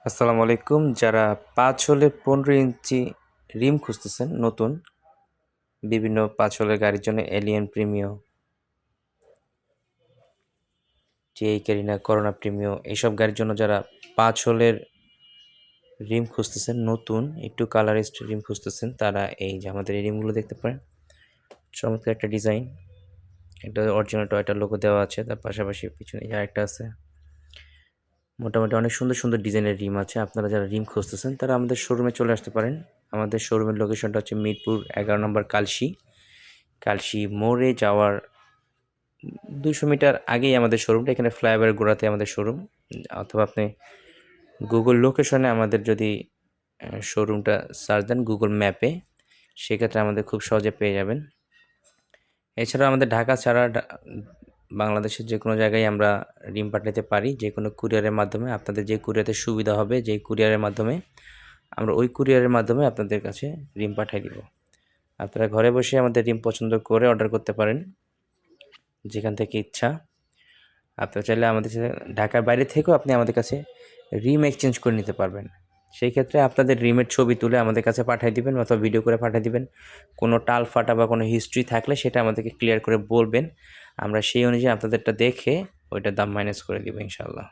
আসসালামু আলাইকুম। যারা ৫ হলে ১৫ ইঞ্চি রিম খুঁজতেছেন নতুন, বিভিন্ন ৫ হলের গাড়ির জন্য Allion Premio, TI Carina, Corona Premio এইসব গাড়ির জন্য যারা ৫ হলের রিম খুঁজতেছেন নতুন, একটু কালারিস্ট রিম খুঁজতেছেন, তারা এই যে আমাদের এই রিমগুলো দেখতে পারেন। চমৎকার একটা ডিজাইন, এটা অরিজিনাল টয়োটার লোগো দেওয়া আছে, তার পাশাপাশি পিছনে আরেকটা আছে। মোটামুটি অনেক সুন্দর সুন্দর ডিজাইনের রিম আছে। আপনারা যারা রিম খুঁজতেছেন তারা আমাদের শোরুমে চলে আসতে পারেন। আমাদের শোরুমের লোকেশনটা হচ্ছে মিরপুর ১১ নম্বর কালশি মোড়ে যাওয়ার ২০০ মিটার আগেই আমাদের শোরুমটা। এখানে ফ্লাইওভারের গোড়াতে আমাদের শোরুম। অথবা আপনি গুগল লোকেশনে আমাদের যদি শোরুমটা সার্চ দেন গুগল ম্যাপে, সেক্ষেত্রে আমাদের খুব সহজে পেয়ে যাবেন। এছাড়াও আমাদের ঢাকা ছাড়া বাংলাদেশের যে কোনো জায়গায় আমরা রিম পাঠাতে পারি, যে কোনো কুরিয়ারের মাধ্যমে। আপনাদের যে কুরিয়ারে সুবিধা হবে, যেই কুরিয়ারের মাধ্যমে, আমরা ওই কুরিয়ারের মাধ্যমে আপনাদের কাছে রিম পাঠিয়ে দিব। আপনারা ঘরে বসে আমাদের রিম পছন্দ করে অর্ডার করতে পারেন যেখান থেকে ইচ্ছা। আপনারা চাইলে আমাদের সাথে ঢাকার বাইরে থেকেও আপনি আমাদের কাছে রিম এক্সচেঞ্জ করে নিতে পারবেন। সেই ক্ষেত্রে আপনাদের রিমের ছবি তুলে আমাদের কাছে পাঠিয়ে দিবেন অথবা ভিডিও করে পাঠিয়ে দিবেন। কোনো টাল ফাটা বা কোনো হিস্ট্রি থাকলে সেটা আমাদেরকে ক্লিয়ার করে বলবেন। আমরা সেই অনুযায়ী আপনাদেরটা দেখে ওইটার দাম মাইনাস করে দিব ইনশাআল্লাহ।